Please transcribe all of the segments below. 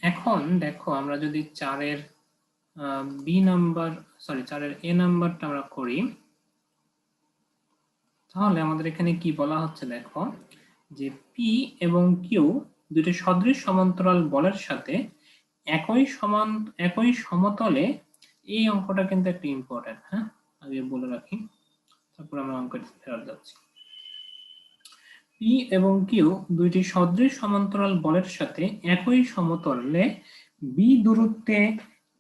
এখন দেখো আমরা যদি 4-এর বি নাম্বার, সরি 4-এর এ নাম্বারটা আমরা করি, তাহলে আমাদের এখানে কি বলা হচ্ছে দেখো, যে পি এবং কিউ দুটি সদৃশ সমান্তরাল বলের সাথে একই সমতলে, এই অঙ্কটা কিন্তু একটা ইম্পর্টেন্ট, হ্যাঁ আগে বলে রাখি, তারপর আমরা অঙ্কটা ফেরত যাচ্ছি। পি এবং কিউ দুইটি সদৃশ সমান্তরাল বলের সাথে একই সমতলে বি দূরত্বে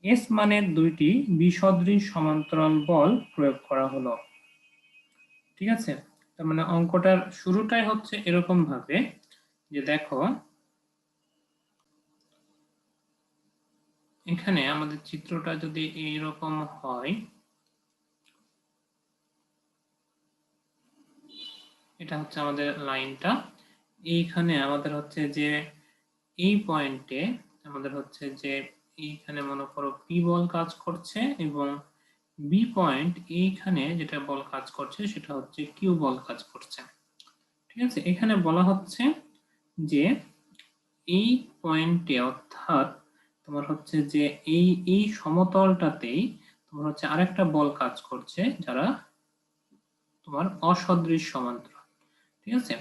এস মানের দুইটি বিসদৃশ সমান্তরাল বল প্রয়োগ করা হলো। ঠিক আছে, তার মানে অঙ্কটার শুরুটাই হচ্ছে এরকম ভাবে যে দেখো এখানে আমাদের চিত্রটা যদি এইরকম হয়, এটা হচ্ছে আমাদের লাইনটা, এইখানে আমাদের হচ্ছে যে এই পয়েন্টে আমাদের হচ্ছে যে এইখানে মনে করো পি বল কাজ করছে এবং বি পয়েন্ট এইখানে যেটা বল কাজ করছে সেটা হচ্ছে কিউ বল কাজ করছে। ঠিক আছে, এখানে বলা হচ্ছে যে এই পয়েন্টে অর্থাৎ তোমার হচ্ছে যে এই সমতলটাতেই তোমার হচ্ছে আরেকটা বল কাজ করছে যারা তোমার অসদৃশ সমান্তরাল। ঠিক আছে,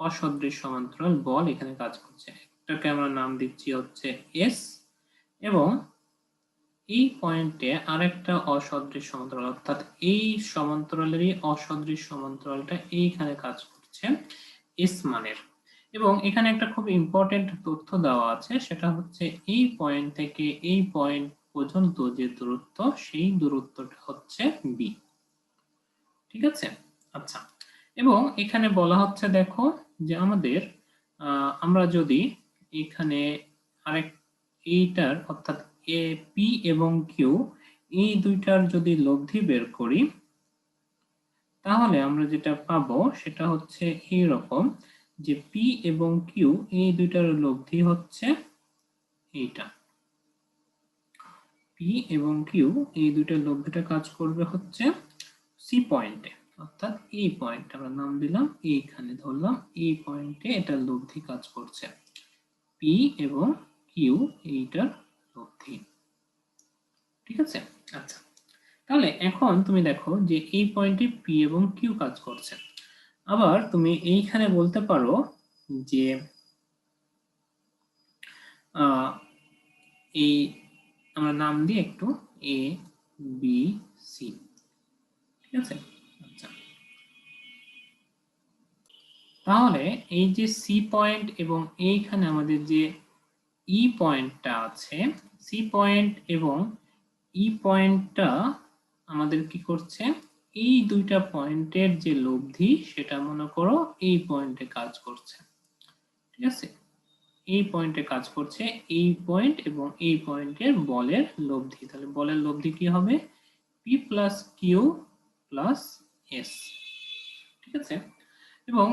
অসদৃশ সমান্তরাল বল এখানে কাজ করছে, এটাকে আমরা নাম দিচ্ছি হচ্ছে এস, এবং এই পয়েন্টে আরেকটা অসদৃশ সমান্তরাল অর্থাৎ এই সমান্তরালেরই অসদৃশ সমান্তরালটা এইখানে কাজ করছে এস মানের। এবং এখানে একটা খুব ইম্পর্টেন্ট তথ্য দেওয়া আছে, সেটা হচ্ছে এই পয়েন্ট থেকে এই পয়েন্ট পর্যন্ত যে দূরত্ব, সেই দূরত্বটা হচ্ছে বি। ঠিক আছে, আচ্ছা, এবং এখানে বলা হচ্ছে দেখো যে আমাদের আমরা যদি এখানে আরেক এইটার অর্থাৎ এ পি এবং কিউ এই দুইটার যদি লব্ধি বের করি, তাহলে আমরা যেটা পাবো সেটা হচ্ছে এইরকম যে পি এবং কিউ এই দুইটার লব্ধি হচ্ছে এইটা, পি এবং কিউ এই দুইটার লব্ধিটা কাজ করবে হচ্ছে সি পয়েন্টে, অর্থাৎ এই পয়েন্ট আমরা নাম দিলাম, এইখানে ধরলাম এই পয়েন্টে এটার লব্ধি কাজ করছে, পি এবং কিউ এইটার লব্ধি। ঠিক আছে, আচ্ছা, তাহলে এখন তুমি দেখো যে এই পয়েন্টে পি এবং কিউ কাজ করছে। আবার তুমি এইখানে বলতে পারো যে এই আমরা নাম দিই একটু এ বি সি। ঠিক আছে, আচ্ছা, তাহলে এই যে সি পয়েন্ট এবং এইখানে আমাদের যে ই পয়েন্টটা আছে, সি পয়েন্ট এবং ই পয়েন্টটা আমাদের কি করছে, এই দুইটা পয়েন্টের যে লব্ধি সেটা মনে করো এই পয়েন্টে কাজ করছে। ঠিক আছে, এই পয়েন্টে কাজ করছে এই পয়েন্ট এবং এই পয়েন্টের বলের লব্ধি, তাহলে বলের লব্ধি কি হবে, P plus Q plus S. ঠিক আছে, এবং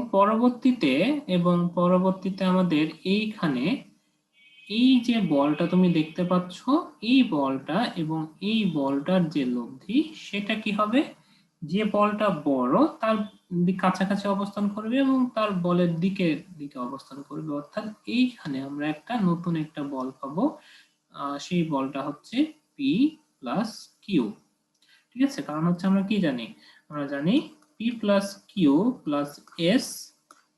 পরবর্তীতে আমাদের এইখানে এই যে বলটা তুমি দেখতে পাচ্ছ, এই বলটা এবং এই বলটার যে লব্ধি সেটা কি হবে, যে বলটা বড় তার কাছাকাছি অবস্থান করবে এবং তার বলের দিকে অবস্থান করবে, অর্থাৎ এইখানে আমরা একটা নতুন একটা বল পাবো, সেই বলটা হচ্ছে পি প্লাস কিউ। ঠিক আছে, কারণ হচ্ছে আমরা কি জানি, আমরা জানি P plus Q plus S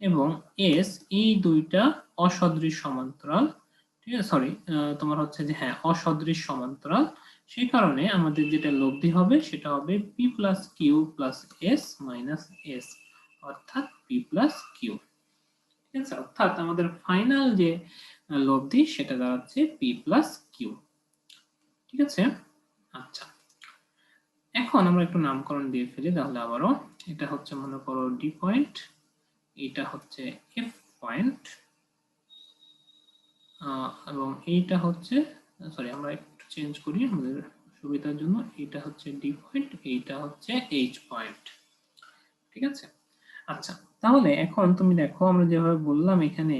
এবং এস এই দুইটা অসদৃশ সমান্তরাল। ঠিক আছে, সরি তোমার হচ্ছে যে হ্যাঁ অসদৃশ সমান্তরাল, সেই কারণে আমাদের যেটা লব্ধি হবে সেটা হবে P plus Q plus S minus S, অর্থাৎ পি প্লাস কিউ। ঠিক আছে, অর্থাৎ আমাদের ফাইনাল যে লব্ধি সেটা দাঁড়াচ্ছে পি প্লাস কিউ। ঠিক আছে, আচ্ছা, এখন আমরা একটু নামকরণ দিয়ে ফেলি তাহলে আবারও, এটা হচ্ছে মনে করো ডি পয়েন্ট, এটা হচ্ছে এফ পয়েন্ট, এবং এইটা হচ্ছে, সরি আমরা একটু চেঞ্জ করি আমাদের সুবিধার জন্য, এটা হচ্ছে ডি পয়েন্ট, এইটা হচ্ছে এইচ পয়েন্ট। ঠিক আছে, আচ্ছা, তাহলে এখন তুমি দেখো আমরা যেভাবে বললাম এখানে,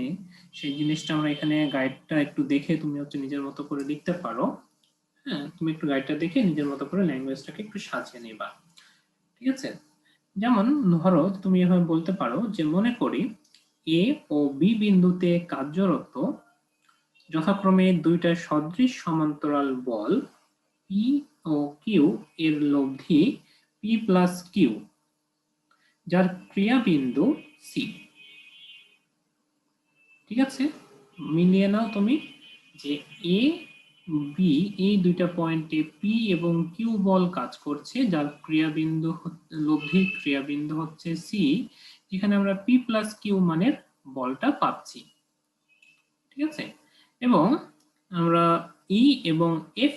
সেই জিনিসটা আমরা এখানে গাইডটা একটু দেখে তুমি হচ্ছে নিজের মতো করে লিখতে পারো। হ্যাঁ, তুমি একটু গাইডটা দেখে নিজের মতো করে ল্যাঙ্গুয়েজটাকে একটু সাজিয়ে নিবা। ঠিক আছে, যেমন ধরো তুমি এভাবে বলতে পারো যে মনে করি এ ও বি বিন্দুতে কার্যরত যথাক্রমে দুইটা সদৃশ সমান্তরাল বল পি ও কিউ এর লব্ধি পি প্লাস কিউ, যার ক্রিয়াবিন্দু সি। ঠিক আছে, মিলিয়ে নাও তুমি যে এ বি এই দুইটা পয়েন্টে পি এবং কিউ বল কাজ করছে, যার ক্রিয়াবিন্দু লব্ধি ক্রিয়াবিন্দু হচ্ছে সি, যেখানে আমরা পি প্লাস কিউ মানের বলটা পাচ্ছি। ঠিক আছে, এবং আমরা ই এবং এফ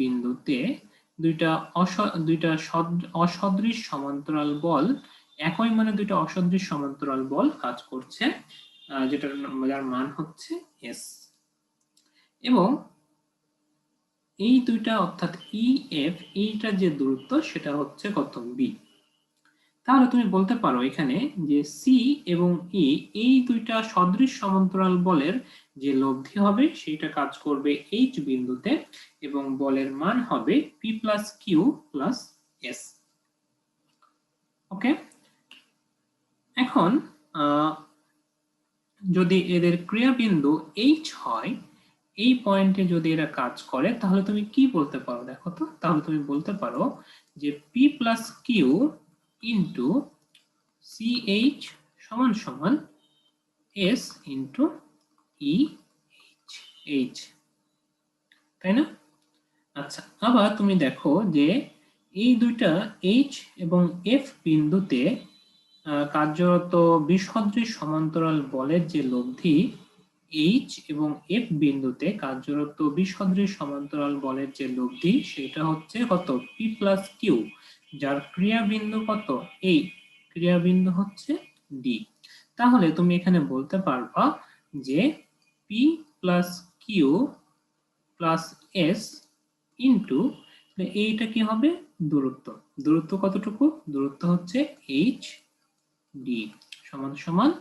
বিন্দুতে দুইটা অসদৃশ সমান্তরাল বল, একই মানে দুইটা অসদৃশ সমান্তরাল বল কাজ করছে, যার মান হচ্ছে এস। এবং এই দুইটা অর্থাৎ ই এফ এইটা যে দূরত্ব সেটা হচ্ছে কত, বি। তাহলে তুমি বলতে পারো এখানে যে সি এবং ই এই দুইটা সদৃশ সমান্তরাল বলের যে লব্ধি হবে সেটা কাজ করবে এইচ বিন্দুতে এবং বলের মান হবে P plus Q plus S. Okay, এখন যদি এদের ক্রিয়াবিন্দু এইচ হয়, এই পয়েন্টে যদি এরা কাজ করে, তাহলে তুমি কি বলতে পারো দেখো তো। তাহলে তুমি বলতে পারো যে P plus Q into CH সমান সমান S ইন্টু EH, তাই না? আচ্ছা, আবার তুমি দেখো যে এই দুইটা H এবং F বিন্দুতে কার্যরত বিসদৃশ সমান্তরাল বলের যে লব্ধি H এবং F বিন্দুতে কার্যরত বিসদৃশ সমান্তরাল বলের যে লব্ধি সেটা হচ্ছে কত, P প্লাস কিউ, যার ক্রিয়াবিন্দু কত, এই ক্রিয়াবিন্দু হচ্ছে ডি। তাহলে তুমি এখানে বলতে পারবা যে P plus Q plus S into এইটা কি হবে, দূরত্ব। দূরত্ব কতটুকু, দূরত্ব হচ্ছে এইচ ডি সমান সমান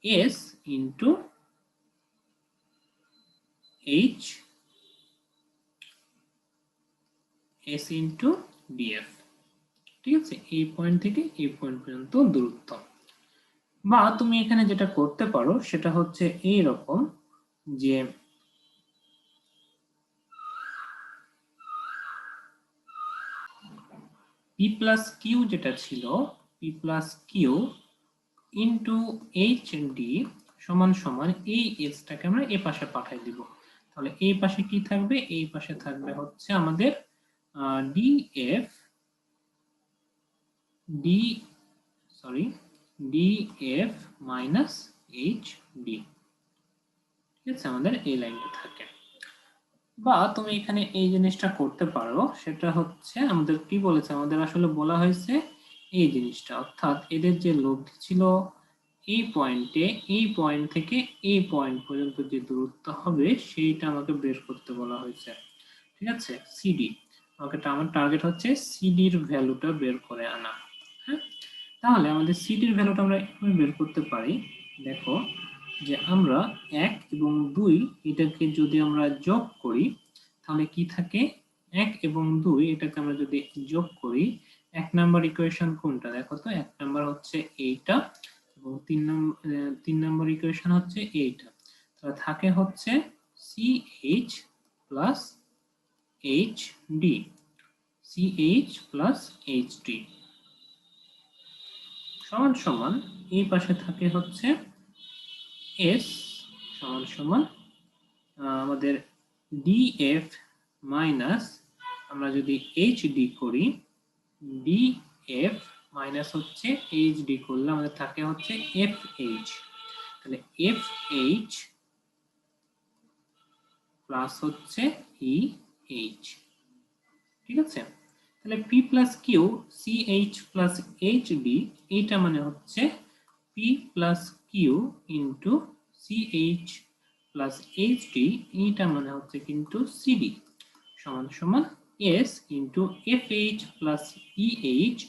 S into H S into DF. ঠিক আছে, এই পয়েন্ট থেকে এই পয়েন্ট পর্যন্ত দূরত্ব। বা তুমি এখানে যেটা করতে পারো সেটা হচ্ছে এই রকম যে পি প্লাস কিউ যেটা ছিল, P plus Q into H D সমান সমান এই এসটাকে আমরা এ পাশে পাঠাই দিব। তাহলে এই পাশে কি থাকবে, এই পাশে থাকবে হচ্ছে আমাদের DF DF minus H D. ঠিক আছে, আমাদের এই লাইনটা থাকে। বা তুমি এখানে এই জিনিসটা করতে পারো, সেটা হচ্ছে আমাদের কি বলেছে, আমাদের আসলে বলা হয়েছে এই জিনিসটা, অর্থাৎ এদের যে লব্ধি ছিল এই পয়েন্টে, এই পয়েন্ট থেকে এই পয়েন্ট পর্যন্ত যে দূরত্ব হবে সেইটা আমাকে বের করতে বলা হয়েছে। ঠিক আছে, সিডি, আমার টার্গেট হচ্ছে সিডির ভ্যালুটা বের করে আনা। হ্যাঁ, তাহলে আমাদের সিডির ভ্যালুটা আমরা এভাবে বের করতে পারি। দেখো যে আমরা 1 এবং 2 এটাকে যদি আমরা যোগ করি তাহলে কি থাকে, 1 এবং 2 এটাকে আমরা যদি যোগ করি, 1 নাম্বার ইকুয়েশন কোনটা দেখো তো, 1 নাম্বার হচ্ছে এইটা এবং 3 নাম্বার ইকুয়েশন হচ্ছে এইটা। তাহলে থাকে হচ্ছে CH plus HD, CH plus HD সমান সমান এই পাশে থাকে হচ্ছে S সমান সমান আমাদের DF মাইনাস, আমরা যদি HD করি, DF মাইনাস হচ্ছে HD করলে আমাদের থাকে হচ্ছে FH। তাহলে FH প্লাস হচ্ছে EH। ঠিক আছে, তাহলে P plus Q CH plus HD এইটা মানে হচ্ছে P plus Q into CH plus HD এইটা মানে হচ্ছে কিন্তু CD সমান সমান S into FH plus EH,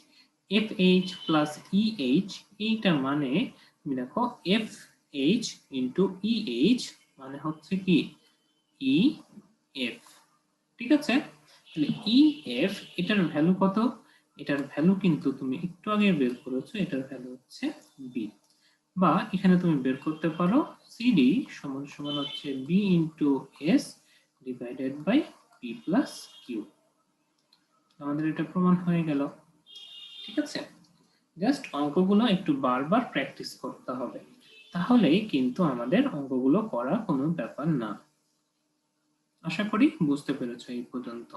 FH plus EH এইটা মানে তুমি দেখো FH ইন্টু EH মানে হচ্ছে কি EF। ঠিক আছে, তাহলে EF এটার ভ্যালু কত, এটার ভ্যালু কিন্তু তুমি একটু আগে বের করেছো, এটার ভ্যালু হচ্ছে B। বা এখানে তুমি বের করতে পারো সিডি সমান সমান হচ্ছে B into S divided by P plus Q. আমাদের এটা প্রমাণ হয়ে গেল। ঠিক আছে, জাস্ট অঙ্কগুলো একটু বারবার প্র্যাকটিস করতে হবে, তাহলেই কিন্তু আমাদের অঙ্কগুলো করা কোনো ব্যাপার না। আশা করি বুঝতে পেরেছো এই পর্যন্ত।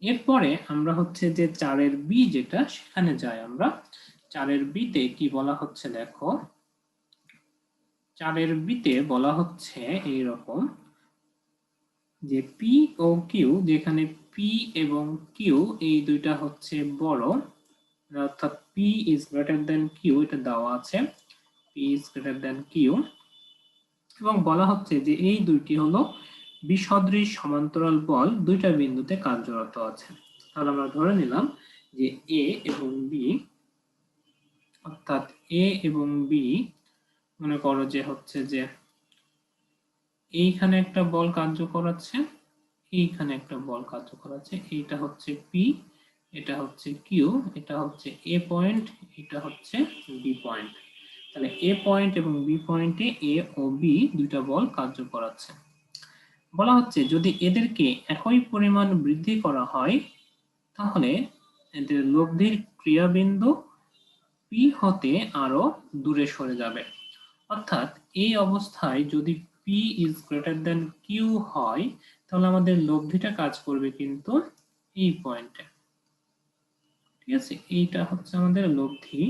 এরপরে আমরা হচ্ছে যে 4-এর বি যেটা, সেখানে যাই আমরা। 4-এর বিতে কি বলা হচ্ছে দেখো, 4-এর বিতে বলা হচ্ছে এইরকম যে পি ও কিউ, যেখানে পি এবং কিউ এই দুইটা হচ্ছে বড়, অর্থাৎ P is greater than Q, এটা দেওয়া আছে P is greater than Q, এবং বলা হচ্ছে যে এই দুইটি হলো বিসদৃশ সমান্তরাল বল দুইটা বিন্দুতে কার্যরত আছে। তাহলে আমরা ধরে নিলাম যে এ এবং বি, অর্থাৎ এ এবং বি মনে করো যে হচ্ছে যে এইখানে একটা বল কার্যকর আছে, এইখানে একটা বল কার্যকর আছে, এইটা হচ্ছে পি, এটা হচ্ছে কিউ, এটা হচ্ছে এ পয়েন্ট, এটা হচ্ছে বি পয়েন্ট। তাহলে এ পয়েন্ট এবং বি পয়েন্টে এ ও বি দুইটা বল কার্যকর আছে। বলা হচ্ছে যদি এদেরকে একই পরিমাণ বৃদ্ধি করা হয় তাহলে এদের লব্ধির ক্রিয়াবিন্দু পি হতে আরো দূরে সরে যাবে। অর্থাৎ এই অবস্থায় যদি P is greater than Q হয় তাহলে আমাদের লব্ধিটা কাজ করবে কিন্তু এই পয়েন্টে। ঠিক আছে, এইটা হচ্ছে আমাদের লব্ধি,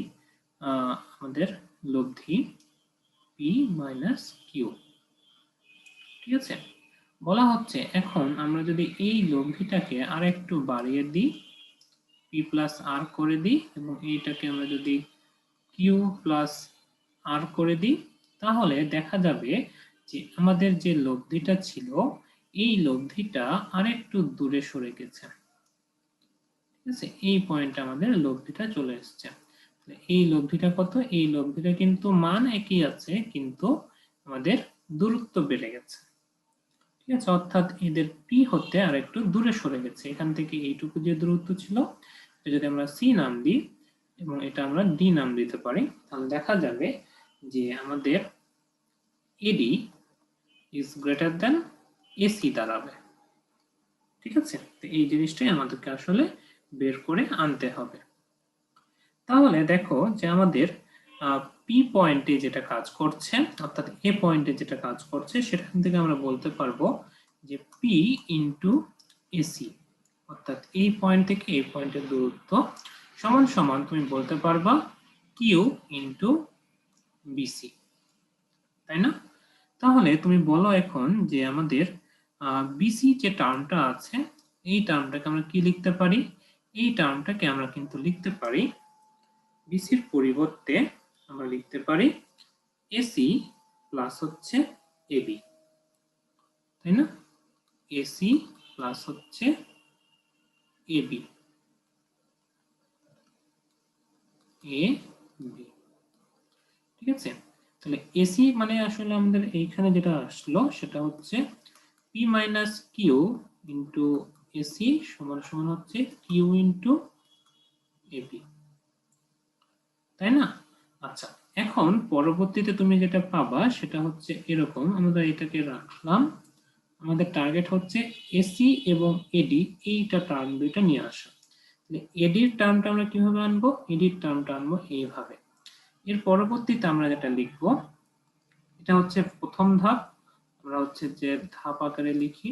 আমাদের লব্ধি পি মাইনাস কিউ। ঠিক আছে, বলা হচ্ছে এখন আমরা যদি এই লব্ধিটাকে আর একটু বাড়িয়ে দিই, পি প্লাস আর করে দিই, এবং এইটাকে আমরা যদি কিউ প্লাস আর করে দিই, তাহলে দেখা যাবে যে আমাদের যে লব্ধিটা ছিল এই লব্ধিটা আরেকটু দূরে সরে গেছে। ঠিক আছে, এই পয়েন্টে আমাদের লব্ধিটা চলে এসছে। এই লব্ধিটা কত? এই লব্ধিটা কিন্তু মান একই আছে, কিন্তু আমাদের দূরত্ব বেড়ে গেছে। ঠিক আছে, অর্থাৎ এদের পি হতে আর একটু দূরে সরে গেছে। এখান থেকে এইটুকু যে দূরত্ব ছিল, যদি আমরা সি নাম দিই এবং এটা আমরা ডি নাম দিতে পারি, তাহলে দেখা যাবে যে আমাদের এডি ইজ গ্রেটার দেন এসি দাঁড়াবে। ঠিক আছে, তো এই জিনিসটাই আমাদেরকে আসলে বের করে আনতে হবে। তাহলে দেখো যে আমাদের পি পয়েন্টে যেটা কাজ করছে, অর্থাৎ এ পয়েন্টে যেটা কাজ করছে, সেখান থেকে আমরা বলতে পারবো যে পি ইন্টু এসি, অর্থাৎ এই পয়েন্ট থেকে এই পয়েন্টের দূরত্ব সমান সমান তুমি বলতে পারবা কিউ ইন্টু বিসি, তাই না? তাহলে তুমি বলো এখন যে আমাদের বিসি যে টার্মটা আছে, এই টার্মটাকে আমরা কি লিখতে পারি? এই টার্মটাকে আমরা কিন্তু লিখতে পারি বিসির পরিবর্তে আমরা লিখতে পারি এসি প্লাস হচ্ছে এবি, তাই না? এসি প্লাস হচ্ছে এবি, এ বি। ঠিক আছে, তাহলে এসি মানে আসলে আমাদের এইখানে যেটা আসলো সেটা হচ্ছে P minus Q into AC সমান সমান হচ্ছে কিউ ইন্টু এবি, তাই না? আচ্ছা, এখন পরবর্তীতে তুমি যেটা পাবা সেটা হচ্ছে এরকম, আমরা এটাকে রাখলাম, আমাদের টার্গেট হচ্ছে এসি এবং এডি এইটা টার্ম দুইটা নিয়ে আসা। এডির টার্মটা আমরা কিভাবে আনবো? এডির টার্মটা আনবো এইভাবে। এর পরবর্তীতে আমরা যেটা লিখবো, এটা হচ্ছে প্রথম ধাপ, আমরা হচ্ছে যে ধাপ আকারে লিখি,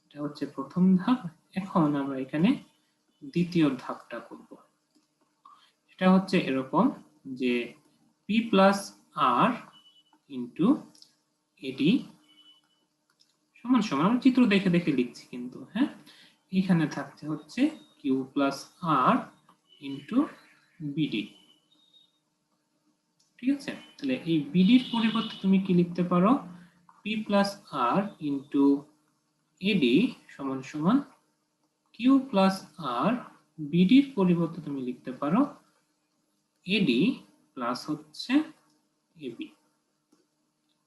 এটা হচ্ছে প্রথম ধাপ। এখন আমরা এখানে দ্বিতীয় ধাপটা করব। এটা হচ্ছে এরকম যে পি প্লাস আর ইন্টু এডি সমান সমান, আমরা চিত্র দেখে দেখে লিখছি কিন্তু, হ্যাঁ, এখানে থাকছে হচ্ছে কিউ প্লাস আর ইন্টু বিডি। ঠিক আছে, তাহলে এই বিডির পরিবর্তে তুমি কি লিখতে পারো? পি প্লাস আর ইন্টু এডি সমান সমান কিউ প্লাস আর, বিডির পরিবর্তে তুমি লিখতে পারো এডি প্লাস হচ্ছে এবি।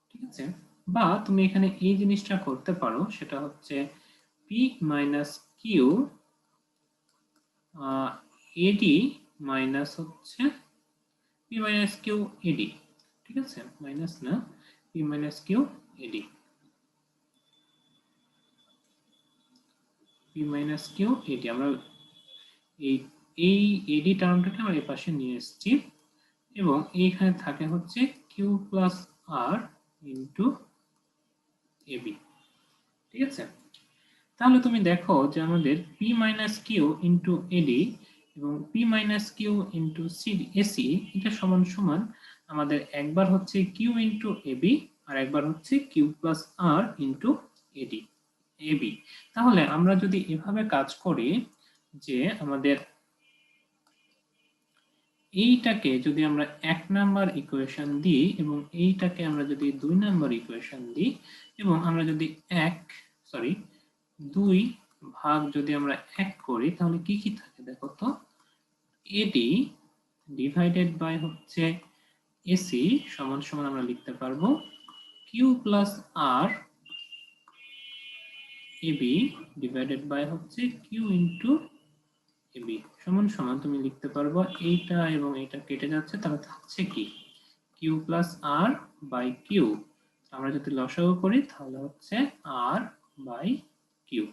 ঠিক আছে, বা তুমি এখানে এই জিনিসটা করতে পারো, সেটা হচ্ছে P minus Q AD minus হচ্ছে পি মাইনাস কিউ এডি, ঠিক আছে, মাইনাস না, P minus Q AD, P minus Q AD. আমরা এই এডি টার্মটাকে আমরা এই পাশে নিয়ে এসেছি এবং এইখানে থাকে হচ্ছে কিউ প্লাস আর ইন্টু এবি, ঠিক আছে। তাহলে তুমি দেখো যে আমাদের P minus Q into AD এবং P minus Q into AC এটা সমান সমান আমাদের একবার হচ্ছে কিউ ইন্টু এবি আর একবার হচ্ছে কিউ প্লাস আর ইন্টু এডি এবি। তাহলে আমরা যদি এভাবে কাজ করি যে আমাদের এইটাকে যদি আমরা 1 নাম্বার ইকুয়েশন দিই এবং এইটাকে আমরা যদি 2 নাম্বার ইকুয়েশন দিই এবং আমরা যদি 2 ভাগ যদি আমরা 1 করি তাহলে কি কি থাকে দেখো তো, এডি ডিভাইডেড বাই হচ্ছে এসি সমান সমান আমরা লিখতে পারবো Q plus R AB divided by হচ্ছে কিউ ইন্টু এবি সমান সমান তুমি লিখতে পারবো এইটা এবং এইটা কেটে যাচ্ছে, তাহলে থাকছে কি Q plus R by Q. আমরা যদি লসাগু করি তাহলে হচ্ছে আর বাই কিউ,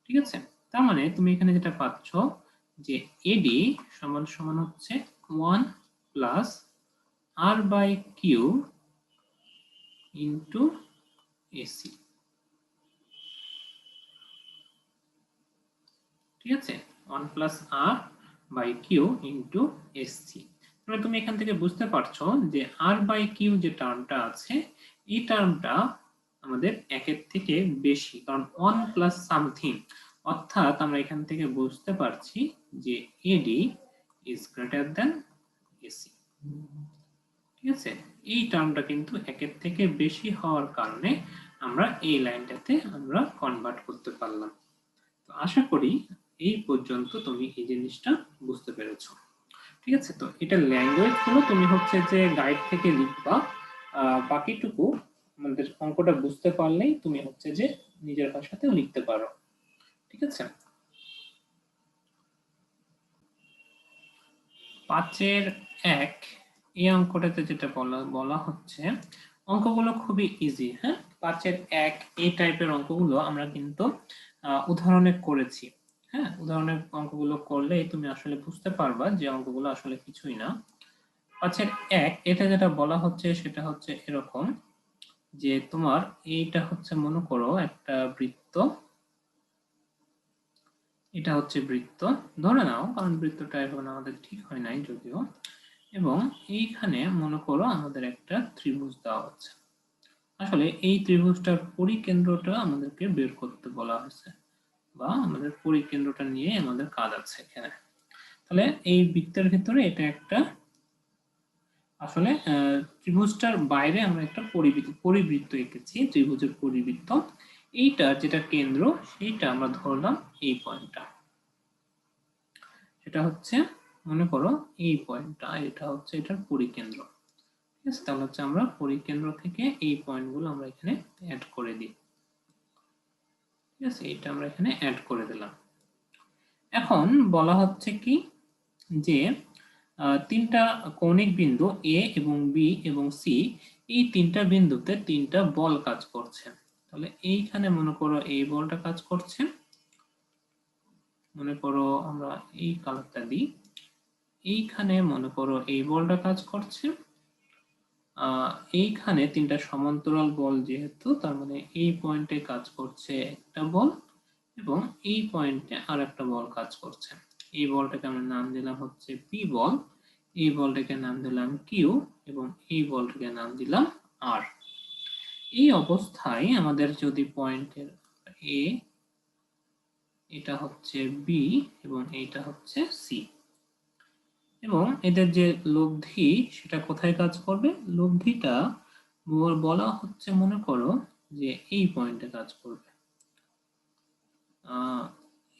ঠিক আছে। তার মানে তুমি এখানে যেটা পাচ্ছ যে এডি সমান সমান হচ্ছে 1 plus R by Q into AC, ঠিক আছে, 1 plus R by Q into AC. তাহলে তুমি এখান থেকে বুঝতে পারছো যে আর বাই কিউ যে টার্মটা আছে এই টার্মটা আমাদের একের থেকে বেশি, কারণ 1 প্লাস সামথিং, অর্থাৎ আমরা এখান থেকে বুঝতে পারছি যে এডি ইজ গ্রেটার দ্যান এসি, ঠিক আছে। এই টার্মটা কিন্তু একের থেকে বেশি হওয়ার কারণে আমরা এই লাইনটাতে আমরা কনভার্ট করতে পারলাম। তো আশা করি এই পর্যন্ত তুমি এই জিনিসটা বুঝতে পেরেছো, ঠিক আছে। তো এটা ল্যাঙ্গুয়েজ গুলো তুমি হচ্ছে যে গাইড থেকে লিখবা, বাকিটুকু আমাদের অঙ্কটা বুঝতে পারলেই তুমি হচ্ছে যে নিজের ভাষাতেও লিখতে পারো, ঠিক আছে। 5-1 এই অঙ্কটাতে যেটা বলা হচ্ছে, অঙ্কগুলো খুবই ইজি, হ্যাঁ। 5-1 এই টাইপের অঙ্কগুলো আমরা কিন্তু উদাহরণে করেছি, হ্যাঁ। উদাহরণের অঙ্কগুলো করলেই তুমি আসলে বুঝতে পারবা যে অঙ্কগুলো আসলে কিছুই না। 5-1 এটা যেটা বলা হচ্ছে সেটা হচ্ছে এরকম যে তোমার এইটা হচ্ছে মনে করো একটা বৃত্ত, এটা হচ্ছে বৃত্ত ধরে নাও, কারণ বৃত্তটা এখন আমাদের ঠিক হয় নাই যদিও, এবং এইখানে মনে করো আমাদের একটা ত্রিভুজ দেওয়া হচ্ছে। আসলে এই ত্রিভুজটার পরিকেন্দ্রটা আমাদেরকে বের করতে বলা হয়েছে, বা আমাদের পরিকেন্দ্রটা নিয়ে আমাদের কাজ আছে এখানে। তাহলে এই বৃত্তের ভিতরে এটা একটা আসলে ত্রিভুজটার বাইরে আমরা একটা পরিবৃত্ত এঁকেছি, ত্রিভুজের পরিবৃত্ত। এইটা যেটা কেন্দ্র সেইটা আমরা ধরলাম এই পয়েন্টটা, সেটা হচ্ছে মনে করো এই পয়েন্টটা, এটা হচ্ছে এটার পরিকেন্দ্র, ঠিক আছে। তাহলে হচ্ছে আমরা পরিকেন্দ্র থেকে এই পয়েন্টগুলো আমরা এখানে অ্যাড করে দিই, ঠিক আছে। এটা আমরা এখানে অ্যাড করে দিলাম। এখন বলা হচ্ছে কি যে তিনটা কৌণিক বিন্দু এ এবং বি এবং সি, এই তিনটা বিন্দুতে তিনটা বল কাজ করছে। তাহলে এইখানে মনে করো এই বলটা কাজ করছে, মনে করো আমরা এই কালারটা দিই, এইখানে মনে করো এই বলটা কাজ করছে, এইখানে তিনটা সমান্তরাল বল যেহেতু, তার মানে এই পয়েন্টে কাজ করছে একটা বল এবং এই পয়েন্টে আর একটা বল কাজ করছে। এই বলটাকে আমরা নাম দিলাম হচ্ছে পি বল, এই বলটাকে নাম দিলাম কিউ এবং এই বলটাকে নাম দিলাম আর। এই অবস্থায় আমাদের যদি পয়েন্টের এ, এটা হচ্ছে বি এবং এইটা হচ্ছে সি, এবং এদের যে লব্ধি সেটা কোথায় কাজ করবে, লব্ধিটা বলা হচ্ছে মনে করো যে এই পয়েন্টে কাজ করবে,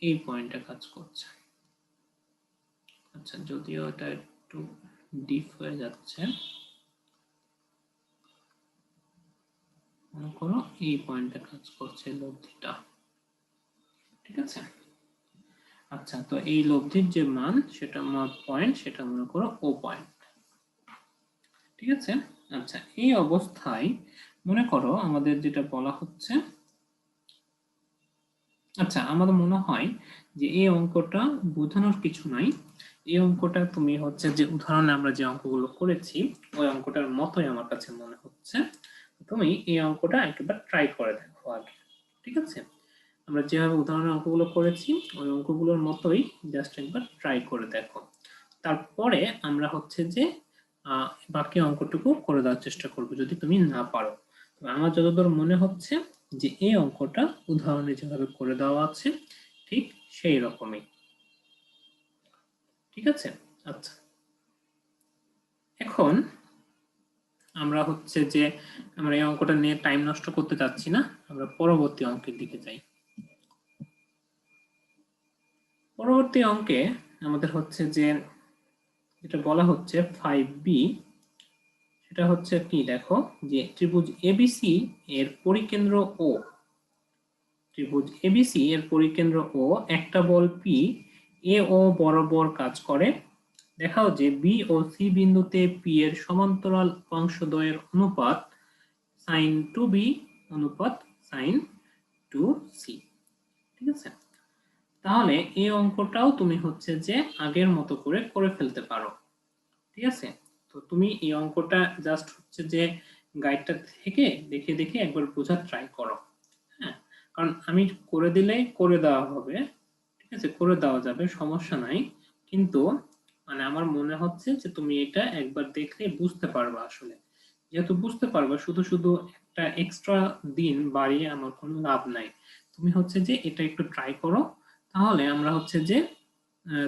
এই পয়েন্টে কাজ করছে। আচ্ছা, যদিও এটা একটু ডিপ হয়ে যাচ্ছে, মনে করো এই পয়েন্টে কাজ করছে লব্ধিটা, ঠিক আছে। আচ্ছা, তো এই লব্ধির যে মান সেটা পয়েন্ট, সেটা মনে করো ও পয়েন্ট, ঠিক আছে। আচ্ছা, এই অবস্থায় মনে করো আমাদের যেটা বলা হচ্ছে, আচ্ছা আমাদের মনে হয় যে এই অঙ্কটা বোঝানোর কিছু নাই, এই অঙ্কটা তুমি হচ্ছে যে উদাহরণে আমরা যে অঙ্কগুলো করেছি ওই অঙ্কটার মতোই আমার কাছে মনে হচ্ছে। তুমি এই অঙ্কটা একবার ট্রাই করে দেখো আগে, ঠিক আছে? আমরা যেভাবে উদাহরণের অঙ্কগুলো করেছি ওই অঙ্কগুলোর মতোই জাস্ট একবার ট্রাই করে দেখো। তারপরে আমরা হচ্ছে যে বাকি অঙ্কটুকু করে দেওয়ার চেষ্টা করবো যদি তুমি না পারো। আমার যতদূর মনে হচ্ছে যে এই অঙ্কটা উদাহরণে যেভাবে করে দেওয়া আছে ঠিক সেই রকমই, ঠিক আছে। আচ্ছা, এখন আমরা হচ্ছে যে আমরা এই অঙ্কটা নিয়ে টাইম নষ্ট করতে চাচ্ছি না, আমরা পরবর্তী অঙ্কের দিকে যাই। পরবর্তী অঙ্কে আমাদের হচ্ছে যে যেটা বলা হচ্ছে 5b, সেটা হচ্ছে কি দেখো যে ত্রিভুজ এবিসি এর পরিকেন্দ্র ও, ত্রিভুজ এবিসি এর পরিকেন্দ্র ও একটা বল পি এ ও বরাবর কাজ করে। দেখাও যে বি ও সি বিন্দুতে পি এর সমান্তরাল উপাংশদ্বয়ের অনুপাত sin 2b অনুপাত sin 2c। ঠিক আছে, তাহলে এই অঙ্কটাও তুমি হচ্ছে যে আগের মতো করে ফেলতে পারো। ঠিক আছে, তো তুমি এই অঙ্কটা জাস্ট হচ্ছে যে গাইডটা থেকে দেখে দেখে একবার বোঝার ট্রাই করো। হ্যাঁ, কারণ আমি করে দিলেই করে দেওয়া হবে, ঠিক আছে, করে দেওয়া যাবে, সমস্যা নাই, কিন্তু মানে আমার মনে হচ্ছে যে তুমি এটা একবার দেখলে বুঝতে পারবা। আসলে যেহেতু বুঝতে পারবা, শুধু শুধু একটা এক্সট্রা দিন বাড়িয়ে আমার কোনো লাভ নাই। তুমি হচ্ছে যে এটা একটু ট্রাই করো, তাহলে আমরা হচ্ছে যে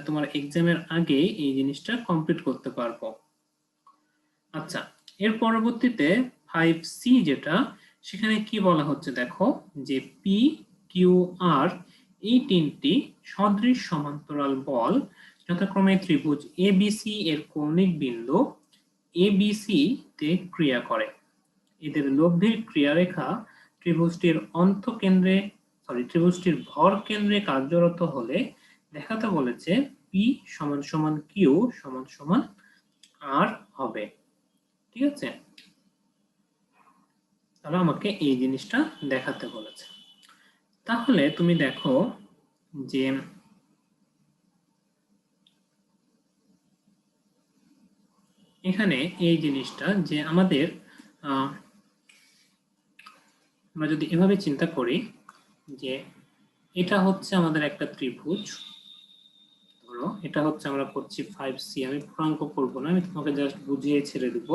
তোমার এক্সামের আগে এই জিনিসটা কমপ্লিট করতে পারবো। আচ্ছা, এর পরবর্তীতে 5c যেটা, সেখানে কি বলা হচ্ছে দেখো যে পি কিউ আর এই তিনটি সদৃশ সমান্তরাল বল যথাক্রমে ত্রিভুজ এবিসি এর কৌণিক বিন্দু এবিসি তে ক্রিয়া করে। এদের লব্ধির ক্রিয়ারেখা ত্রিভুজটির অন্তকেন্দ্রে ত্রিভুজটির ভর কেন্দ্রে কার্যরত হলে দেখাতে বলেছে পি সমান সমান কিউ সমান সমান আর হবে। ঠিক আছে, তাহলে আমাকে এই জিনিসটা দেখাতে বলেছে। তাহলে তুমি দেখো যে এখানে এই জিনিসটা যে আমাদের আমরা যদি এভাবে চিন্তা করি যে এটা হচ্ছে আমাদের একটা ত্রিভুজ, ধরো এটা হচ্ছে আমরা করছি 5c, আমি পুরাঙ্ক করবো না, আমি তোমাকে জাস্ট বুঝিয়ে ছেড়ে দিব।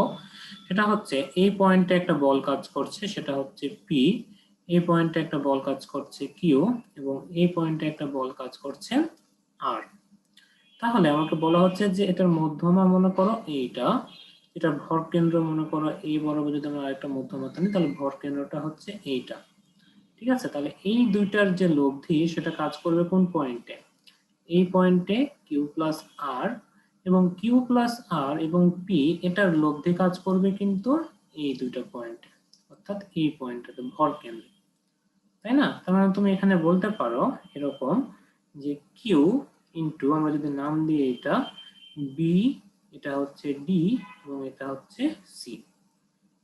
এটা হচ্ছে এই পয়েন্টে একটা বল কাজ করছে, সেটা হচ্ছে পি, এই পয়েন্টে একটা বল কাজ করছে কিউ, এবং এই পয়েন্টে একটা বল কাজ করছে আর। তাহলে আমাকে বলা হচ্ছে যে এটার মধ্যমা মনে করো এইটা, এটার ভর কেন্দ্র মনে করো এই বরাবর যদি আমরা আরেকটা মধ্যমা টানি তাহলে ভর কেন্দ্রটা হচ্ছে এইটা। ঠিক আছে, তাহলে এই দুইটার যে লব্ধি সেটা কাজ করবে কোন পয়েন্টে, এই পয়েন্টে কিউ প্লাস আর, এবং কিউ প্লাস আর এবং পি এটার লব্ধি কাজ করবে কিন্তু এই দুইটা পয়েন্টে, অর্থাৎ এই পয়েন্টটাতে ভর কেন্দ্রে, তাই না? তার মানে তুমি এখানে বলতে পারো এরকম যে কিউ ইন্টু, আমরা যদি নাম দিই এটা বি, এটা হচ্ছে ডি এবং এটা হচ্ছে সি,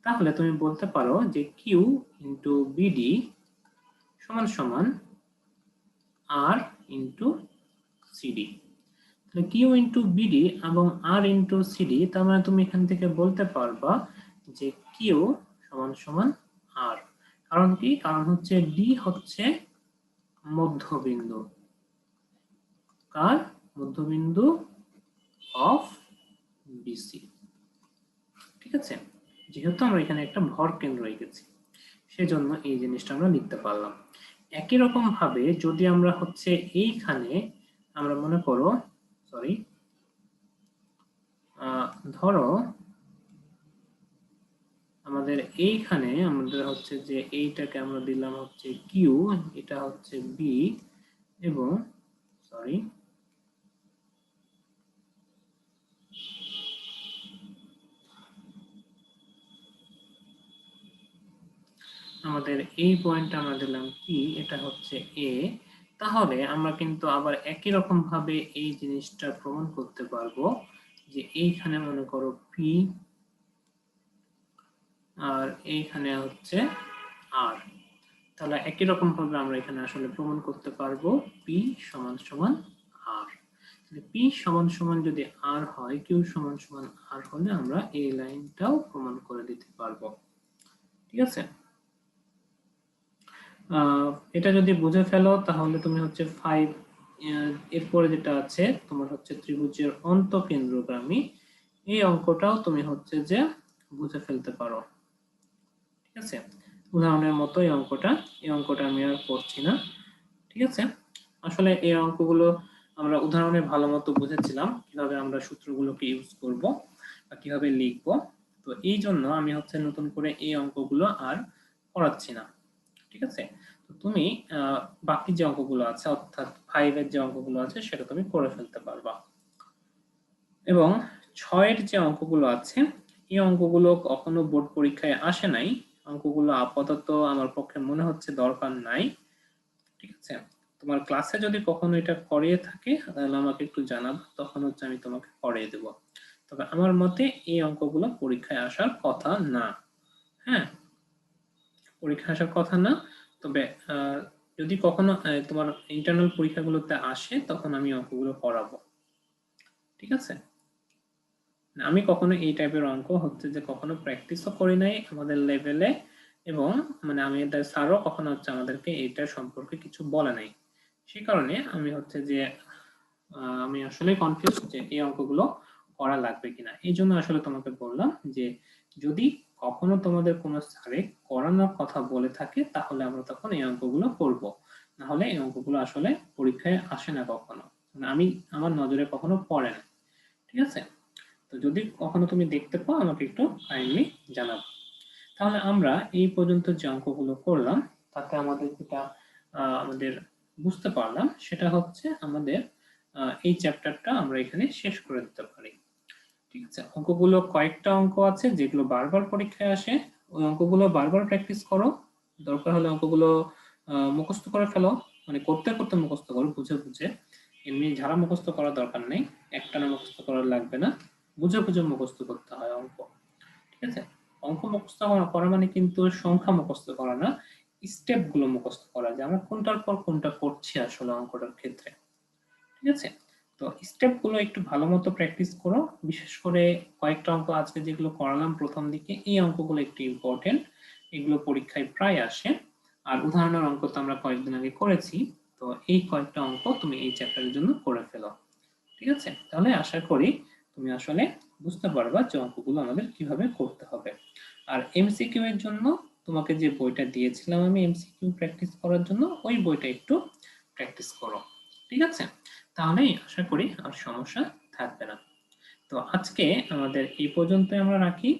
তাহলে তুমি বলতে পারো যে কিউ ইন্টু বিডি সমান সমান আর ইন্টু সিডি। তাহলে কিউ ইন্টু বিডি এবং আর ইন্টু সিডি, তার মানে তুমি এখান থেকে বলতে পারবা যে কিউ সমান সমান আর। কারণ কি? কারণ হচ্ছে ডি হচ্ছে মধ্যবিন্দু, কার মধ্যবিন্দু অফ বিসি। ঠিক আছে, যেহেতু আমরা এখানে একটা ভর কেন্দ্র রেখেছি সেজন্য এই জিনিসটা আমরা লিখতে পারলাম। একই রকম ভাবে যদি আমরা হচ্ছে এইখানে আমরা মনে করো ধরো আমাদের এইখানে আমাদের হচ্ছে যে এইটাকে আমরা দিলাম হচ্ছে কিউ, এটা হচ্ছে বি, এবং আমাদের এই পয়েন্টটা আমরা দিলাম পি, এটা হচ্ছে এ। তাহলে আমরা কিন্তু আবার একই রকম ভাবে এই জিনিসটা প্রমাণ করতে পারবো যে এইখানে মনে করো পি আর এইখানে হচ্ছে আর। তাহলে একই রকম ভাবে আমরা এখানে আসলে প্রমাণ করতে পারবো পি সমান সমান আর। পি সমান সমান যদি আর হয়, কিউ সমান সমান আর হলে আমরা এই লাইনটাও প্রমাণ করে দিতে পারবো। ঠিক আছে, এটা যদি বুঝে ফেলো তাহলে তুমি হচ্ছে 5 এরপরে যেটা আছে তোমার হচ্ছে ত্রিভুজের অন্তঃকেন্দ্রগামী, এই অঙ্কটাও তুমি হচ্ছে যে বুঝে ফেলতে পারো। ঠিক আছে, উদাহরণের মতো এই অঙ্কটা আমি আর করছি না। ঠিক আছে, আসলে এই অঙ্কগুলো আমরা উদাহরণে ভালো মতো বুঝেছিলাম কিভাবে আমরা সূত্রগুলোকে ইউজ করব বা কিভাবে লিখব। তো এই জন্য আমি হচ্ছে নতুন করে এই অঙ্কগুলো আর করাচ্ছি না। ঠিক আছে, তো তুমি বাকি যে অঙ্কগুলো আছে অর্থাৎ 5 এর যে অঙ্কগুলো আছে সেটা তুমি করে ফেলতে পারবা। এবং 6 এর যে অঙ্কগুলো আছে এই অঙ্কগুলো কখনো বোর্ড পরীক্ষায় আসে নাই, অঙ্কগুলো আপাতত আমার পক্ষে মনে হচ্ছে দরকার নাই। ঠিক আছে, তোমার ক্লাসে যদি কখনো এটা করিয়ে থাকে তাহলে আমাকে একটু জানাবো, তখন হচ্ছে আমি তোমাকে করিয়ে দেব। তবে আমার মতে এই অঙ্কগুলো পরীক্ষায় আসার কথা না। হ্যাঁ, পরীক্ষায় আসার কথা না, তবে যদি কখনো তোমার ইন্টারনাল পরীক্ষাগুলোতে আসে তখন আমি অঙ্কগুলো করাবো। ঠিক আছে, আমি কখনো এই টাইপের অঙ্ক হচ্ছে যে কখনো প্র্যাকটিসও করি নাই আমাদের লেভেলে, এবং মানে আমি এটার স্যারও কখনো হচ্ছে আমাদেরকে এইটার সম্পর্কে কিছু বলে নাই। সেই কারণে আমি হচ্ছে যে আমি আসলে কনফিউজ যে এই অঙ্কগুলো করা লাগবে কিনা। এই জন্য আসলে তোমাকে বললাম যে যদি কখনো তোমাদের কোনো স্যারে করানোর কথা বলে থাকে তাহলে আমরা তখন এই অঙ্কগুলো করব, না হলে এই অঙ্কগুলো আসলে পরীক্ষায় আসে না কখনো, মানে আমি আমার নজরে কখনো পড়ে না। ঠিক আছে, তো যদি কখনো তুমি দেখতে পাও আমাকে একটু কাইন্ডলি জানাবো। তাহলে আমরা এই পর্যন্ত যে অঙ্কগুলো করলাম তাতে আমাদের যেটা আমাদের বুঝতে পারলাম সেটা হচ্ছে আমাদের এই চ্যাপ্টারটা আমরা এখানে শেষ করে দিতে পারি। ঠিক আছে, অঙ্কগুলো কয়েকটা অঙ্ক আছে যেগুলো বারবার পরীক্ষায় আসে, ওই অঙ্কগুলো বারবার প্র্যাকটিস করো, দরকার হলে অঙ্কগুলো মুখস্থ করে ফেলো, মানে করতে করতে মুখস্থ করো বুঝে বুঝে, এমনি ঝাড়া মুখস্থ করার দরকার নেই, একটানা মুখস্থ করার লাগবে না, বুঝে বুঝে মুখস্থ করতে হয় অঙ্ক। ঠিক আছে, অঙ্ক মুখস্থ করা মানে কিন্তু সংখ্যা মুখস্থ করা না, স্টেপ গুলো মুখস্থ করা, যে আমরা কোনটার পর কোনটা করছি আসলে অঙ্কটার ক্ষেত্রে। ঠিক আছে, তো স্টেপ গুলো একটু ভালো মতো প্র্যাকটিস করো, বিশেষ করে কয়েকটা অঙ্ক আজকে যেগুলো করালাম প্রথম দিকে এই অঙ্কগুলো একটু ইম্পর্টেন্ট, এগুলো পরীক্ষায় প্রায় আসে। আর উদাহরণের অঙ্ক তো আমরা কয়েকদিন আগে করেছি, তো এই কয়েকটা অঙ্ক তুমি এই চ্যাপ্টারের জন্য করে ফেলো। ঠিক আছে, তাহলে আশা করি তুমি আসলে বুঝতে পারবা যে অঙ্কগুলো আমাদের কিভাবে করতে হবে। আর এমসিকিউ এর জন্য তোমাকে যে বইটা দিয়েছিলাম আমি এমসিকিউ প্র্যাকটিস করার জন্য, ওই বইটা একটু প্র্যাকটিস করো। ঠিক আছে, তাহলেই আশা করি আর সমস্যা থাকবে না। তো আজকে আমাদের এই পর্যন্তই আমরা রাখি।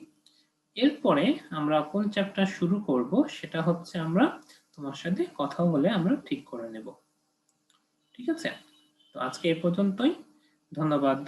এরপরে আমরা কোন চ্যাপ্টার শুরু করব সেটা হচ্ছে আমরা তোমার সাথে কথা বলে আমরা ঠিক করে নেব। ঠিক আছে, তো আজকে এই পর্যন্তই, ধন্যবাদ।